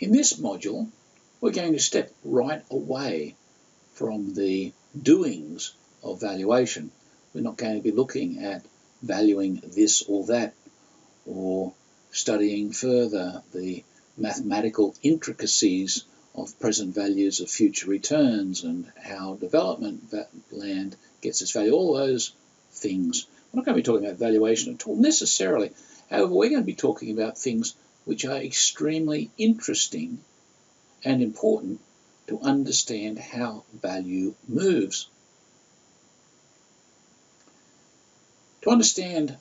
In this module, we're going to step right away from the doings of valuation. We're not going to be looking at valuing this or that, or studying further the mathematical intricacies of present values of future returns and how development land gets its value, all those things. We're not going to be talking about valuation at all necessarily. However, we're going to be talking about things which are extremely interesting and important to understand how value moves. To understand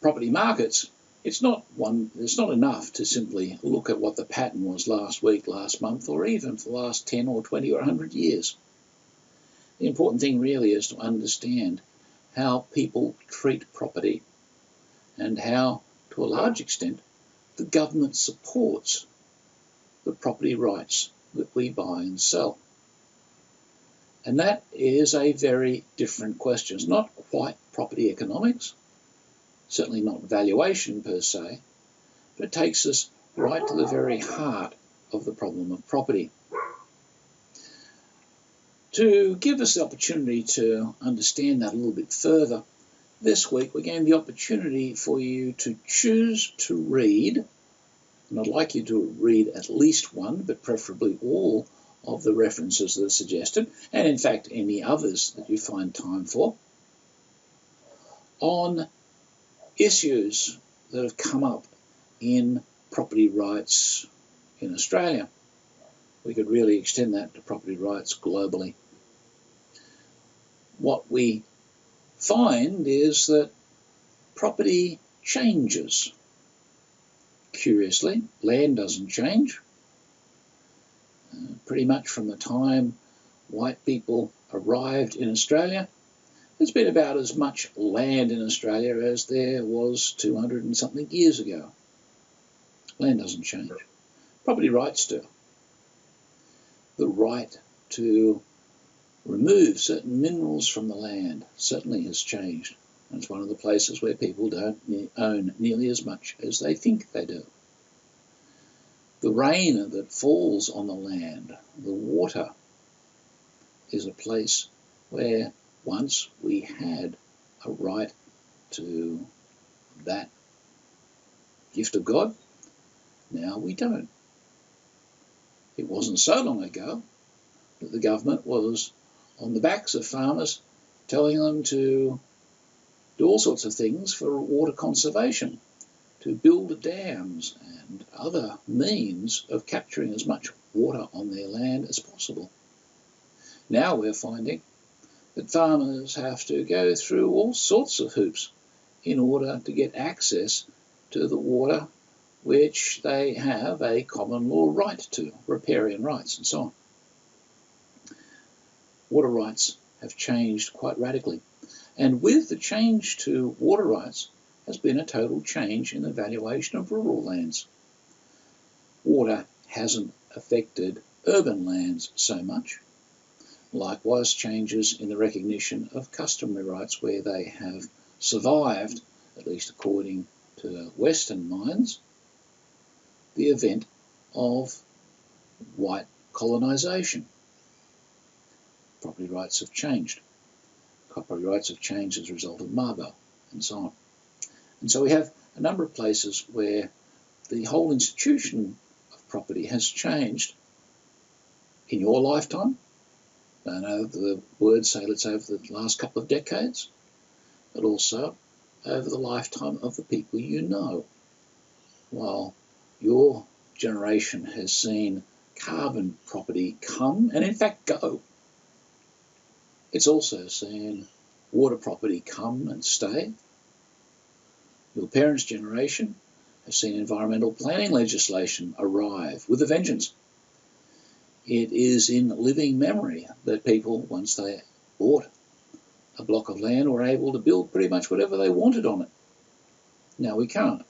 property markets, it's not enough to simply look at what the pattern was last week, last month, or even for the last 10 or 20 or 100 years. The important thing really is to understand how people treat property and how, to a large extent, the government supports the property rights that we buy and sell. And that is a very different question. It's not quite property economics, certainly not valuation per se, but it takes us right to the very heart of the problem of property. To give us the opportunity to understand that a little bit further, this week we're getting the opportunity for you to choose to read, and I'd like you to read at least one, but preferably all of the references that are suggested, and in fact any others that you find time for, on issues that have come up in property rights in Australia. We could really extend that to property rights globally. What we find is that property changes. Curiously, land doesn't change. Pretty much from the time white people arrived in Australia, there's been about as much land in Australia as there was 200 and something years ago. Land doesn't change. Property rights do. The right to remove certain minerals from the land certainly has changed. And it's one of the places where people don't own nearly as much as they think they do. The rain that falls on the land, the water, is a place where once we had a right to that gift of God, now we don't. It wasn't so long ago that the government was on the backs of farmers telling them to do all sorts of things for water conservation, to build dams and other means of capturing as much water on their land as possible. Now we're finding that farmers have to go through all sorts of hoops in order to get access to the water which they have a common law right to, riparian rights and so on. Water rights have changed quite radically. And with the change to water rights has been a total change in the valuation of rural lands. Water hasn't affected urban lands so much. Likewise, changes in the recognition of customary rights where they have survived, at least according to Western minds, the event of white colonisation. Property rights have changed. Property rights have changed as a result of Mabo and so on. And so we have a number of places where the whole institution of property has changed in your lifetime. I know the words say let's over the last couple of decades, but also over the lifetime of the people you know. While your generation has seen carbon property come and in fact go, it's also seen water property come and stay. Your parents' generation have seen environmental planning legislation arrive with a vengeance. It is in living memory that people, once they bought a block of land, were able to build pretty much whatever they wanted on it. Now we can't.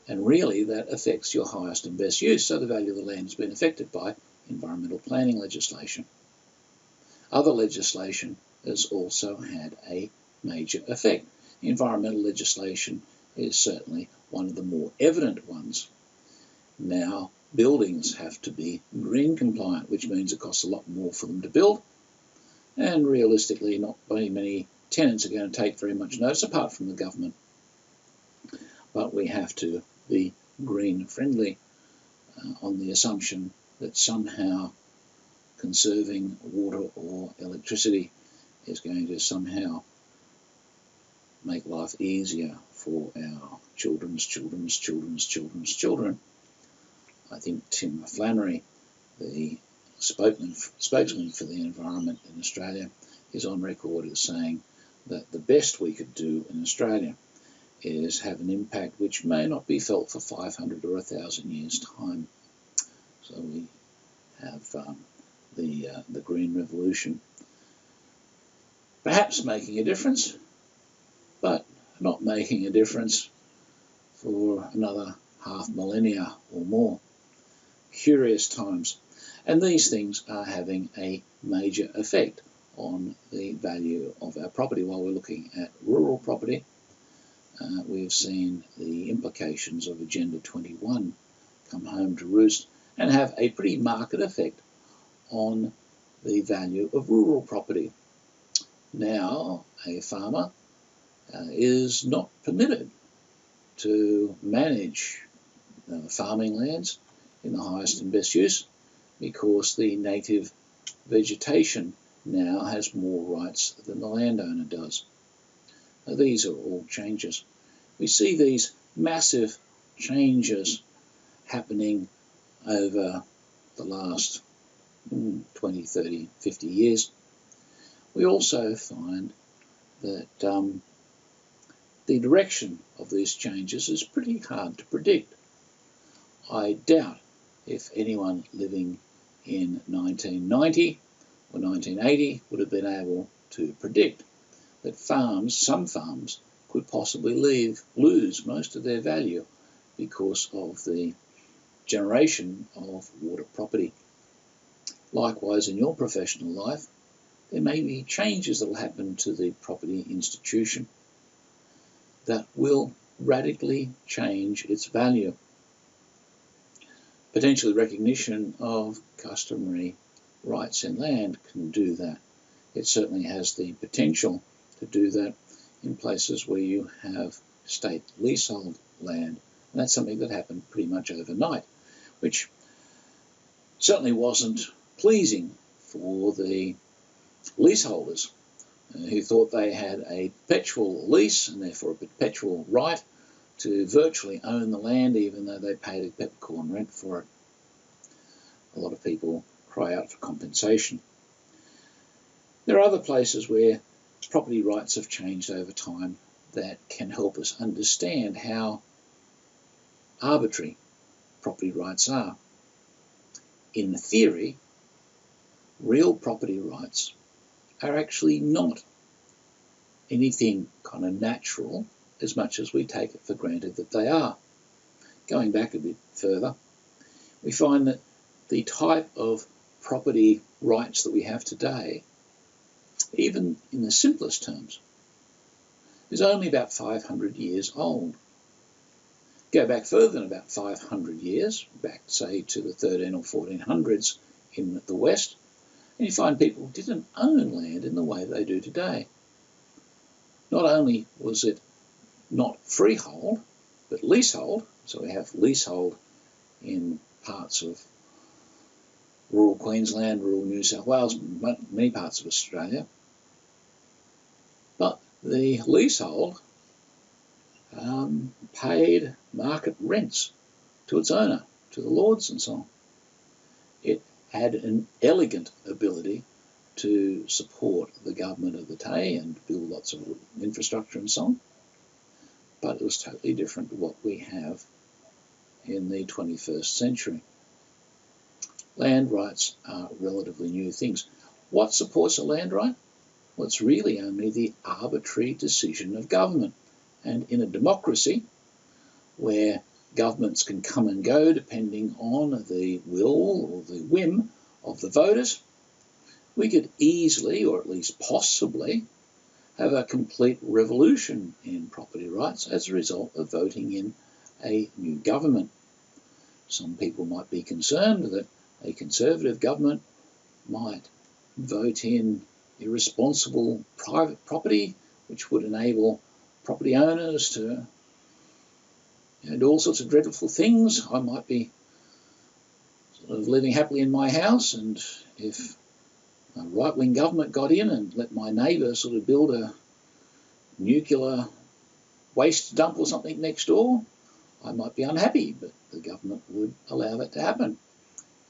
And really that affects your highest and best use, so the value of the land has been affected by environmental planning legislation. Other legislation has also had a major effect. Environmental legislation is certainly one of the more evident ones. Now, buildings have to be green compliant, which means it costs a lot more for them to build, and realistically not very many tenants are going to take very much notice apart from the government. But we have to be green friendly on the assumption that somehow conserving water or electricity is going to somehow make life easier for our children's children. I think Tim Flannery, the spokesman for the environment in Australia, is on record as saying that the best we could do in Australia is have an impact which may not be felt for 500 or 1,000 years' time. So we have the Green Revolution perhaps making a difference, but not making a difference for another half millennia or more. Curious times. And these things are having a major effect on the value of our property. While we're looking at rural property, we've seen the implications of Agenda 21 come home to roost and have a pretty marked effect on the value of rural property. Now, a farmer is not permitted to manage farming lands in the highest and best use because the native vegetation now has more rights than the landowner does. Now, these are all changes. We see these massive changes happening over the last 20, 30, 50 years. We also find that the direction of these changes is pretty hard to predict. I doubt if anyone living in 1990 or 1980 would have been able to predict that some farms could possibly lose most of their value because of the generation of water property. Likewise, in your professional life, there may be changes that will happen to the property institution that will radically change its value. Potentially recognition of customary rights in land can do that. It certainly has the potential to do that in places where you have state leasehold land. And that's something that happened pretty much overnight, which certainly wasn't pleasing for the leaseholders who thought they had a perpetual lease and therefore a perpetual right to virtually own the land even though they paid a peppercorn rent for it. A lot of people cry out for compensation. There are other places where property rights have changed over time that can help us understand how arbitrary property rights are. In theory, real property rights are actually not anything kind of natural as much as we take it for granted that they are. Going back a bit further, we find that the type of property rights that we have today, even in the simplest terms, is only about 500 years old. Go back further than about 500 years, back say to the 13 or 1400s in the West, and you find people didn't own land in the way they do today. Not only was it not freehold, but leasehold. So we have leasehold in parts of rural Queensland, rural New South Wales, many parts of Australia. But the leasehold paid market rents to its owner, to the lords and so on. It had an elegant ability to support the government of the day and build lots of infrastructure and so on. But it was totally different to what we have in the 21st century. Land rights are relatively new things. What supports a land right? Well, it's really only the arbitrary decision of government. And in a democracy, where governments can come and go depending on the will or the whim of the voters, we could easily, or at least possibly, have a complete revolution in property rights as a result of voting in a new government. Some people might be concerned that a Conservative government might vote in irresponsible private property, which would enable property owners to do all sorts of dreadful things. I might be sort of living happily in my house, and if a right-wing government got in and let my neighbour sort of build a nuclear waste dump or something next door, I might be unhappy, but the government would allow that to happen.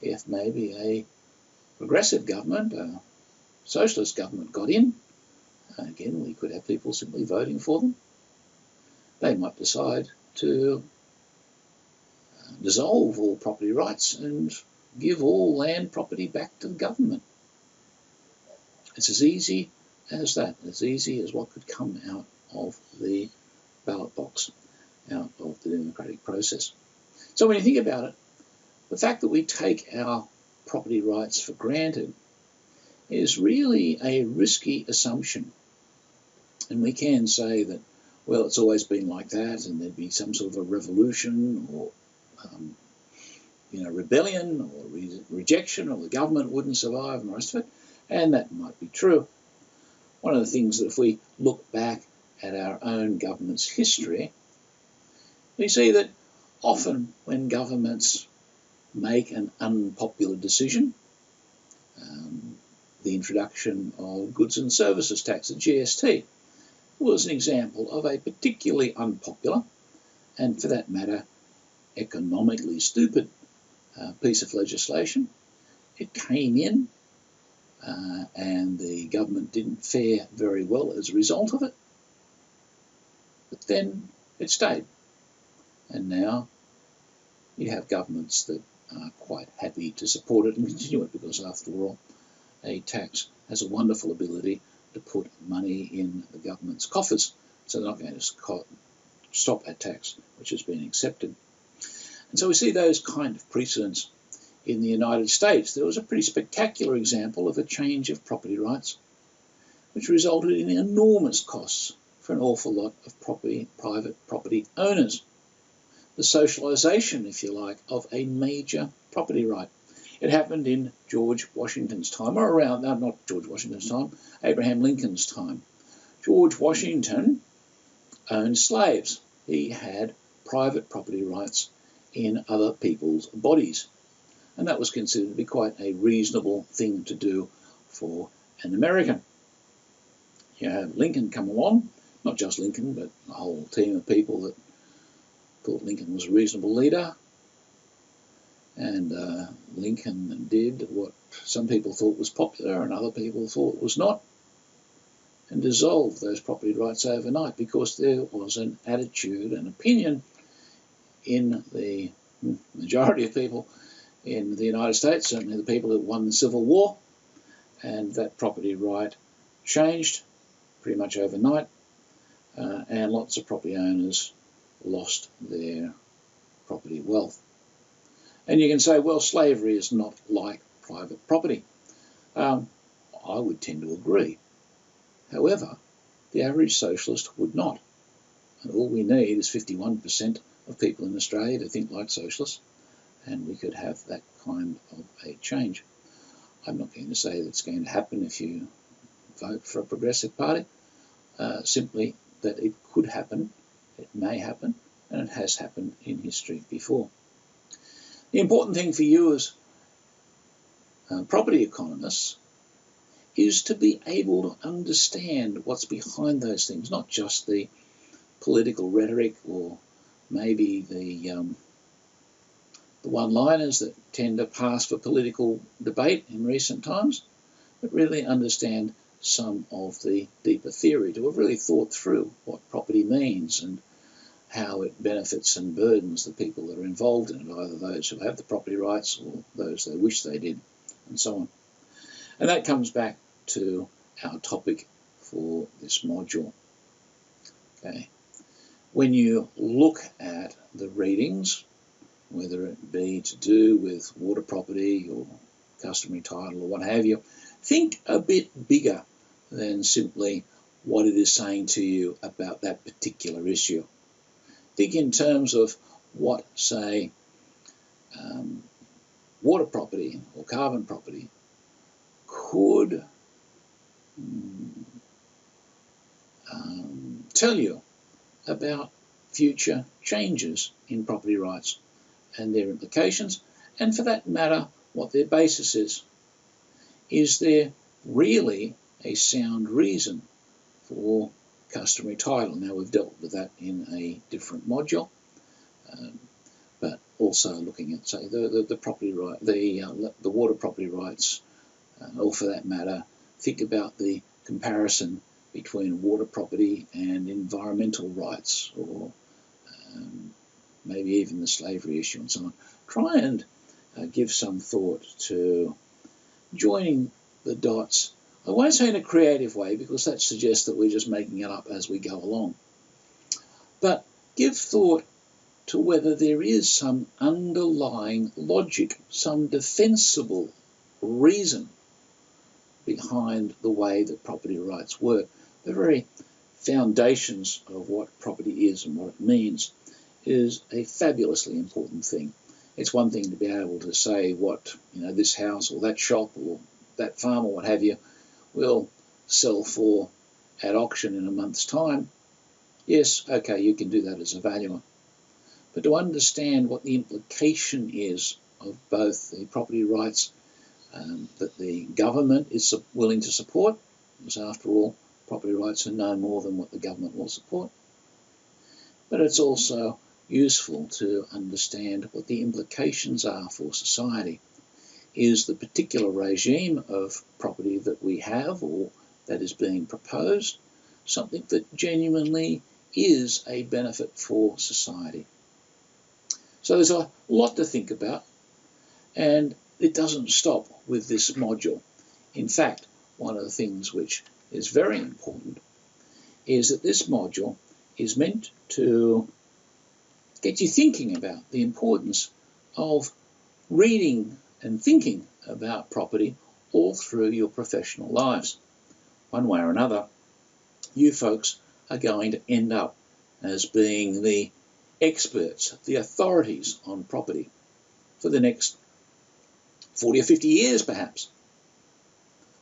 If maybe a progressive government, a socialist government got in, again, we could have people simply voting for them. They might decide to dissolve all property rights and give all land property back to the government. It's as easy as that, as easy as what could come out of the ballot box, out of the democratic process. So when you think about it, the fact that we take our property rights for granted is really a risky assumption. And we can say that, well, it's always been like that, and there'd be some sort of a revolution or rebellion or rejection, or the government wouldn't survive and the rest of it. And that might be true. One of the things that if we look back at our own government's history, we see that often when governments make an unpopular decision, the introduction of goods and services tax, the GST, was an example of a particularly unpopular and, for that matter, economically stupid piece of legislation. It came in and the government didn't fare very well as a result of it, but then it stayed. And now you have governments that are quite happy to support it and continue it, because after all, a tax has a wonderful ability to put money in the government's coffers, so they're not going to stop that tax which has been accepted. And so we see those kind of precedents in the United States. There was a pretty spectacular example of a change of property rights which resulted in enormous costs for an awful lot of private property owners. The socialisation, if you like, of a major property right. It happened in George Washington's time, or around, no, not George Washington's time, Abraham Lincoln's time. George Washington owned slaves. He had private property rights in other people's bodies. And that was considered to be quite a reasonable thing to do for an American. You have Lincoln come along, not just Lincoln, but a whole team of people that thought Lincoln was a reasonable leader. And Lincoln did what some people thought was popular and other people thought was not, and dissolved those property rights overnight, because there was an attitude and opinion in the majority of people in the United States, certainly the people that won the Civil War, and that property right changed pretty much overnight, and lots of property owners lost their property wealth. And you can say, well, slavery is not like private property. I would tend to agree. However, the average socialist would not. And all we need is 51% of people in Australia to think like socialists, and we could have that kind of a change. I'm not going to say that it's going to happen if you vote for a progressive party, simply that it could happen, it may happen, and it has happened in history before. The important thing for you as property economists is to be able to understand what's behind those things, not just the political rhetoric or maybe the one-liners that tend to pass for political debate in recent times, but really understand some of the deeper theory, to have really thought through what property means and how it benefits and burdens the people that are involved in it, either those who have the property rights or those they wish they did, and so on. And that comes back to our topic for this module. Okay. When you look at the readings, whether it be to do with water property or customary title or what have you, think a bit bigger than simply what it is saying to you about that particular issue. Think in terms of what, say, water property or carbon property could tell you about future changes in property rights and their implications, and for that matter, what their basis is. Is there really a sound reason for customary title? Now, we've dealt with that in a different module, but also looking at, say, the property right, the water property rights, or for that matter, think about the comparison between water property and environmental rights, or maybe even the slavery issue and so on. Try and give some thought to joining the dots. I won't say in a creative way, because that suggests that we're just making it up as we go along. But give thought to whether there is some underlying logic, some defensible reason behind the way that property rights work. The very foundations of what property is and what it means is a fabulously important thing. It's one thing to be able to say what, this house or that shop or that farm or what have you will sell for at auction in a month's time. Yes, okay, you can do that as a valuer. But to understand what the implication is of both the property rights that the government is willing to support, because after all, property rights are no more than what the government will support. But it's also useful to understand what the implications are for society. Is the particular regime of property that we have or that is being proposed something that genuinely is a benefit for society? So there's a lot to think about, and it doesn't stop with this module. In fact, one of the things which is very important is that this module is meant to get you thinking about the importance of reading and thinking about property all through your professional lives. One way or another, you folks are going to end up as being the experts, the authorities on property for the next 40 or 50 years perhaps,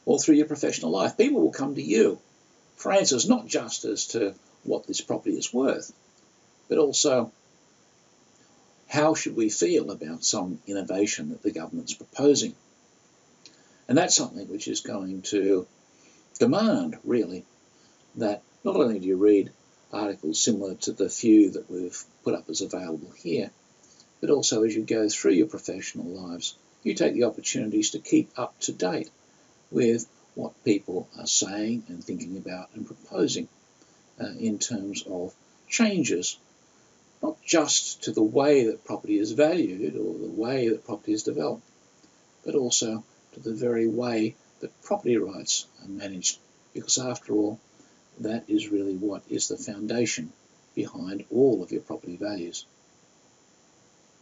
all through your professional life. People will come to you for answers not just as to what this property is worth, but also how should we feel about some innovation that the government's proposing. And that's something which is going to demand, really, that not only do you read articles similar to the few that we've put up as available here, but also as you go through your professional lives, you take the opportunities to keep up to date with what people are saying and thinking about and proposing in terms of changes, not just to the way that property is valued or the way that property is developed, but also to the very way that property rights are managed, because after all, that is really what is the foundation behind all of your property values.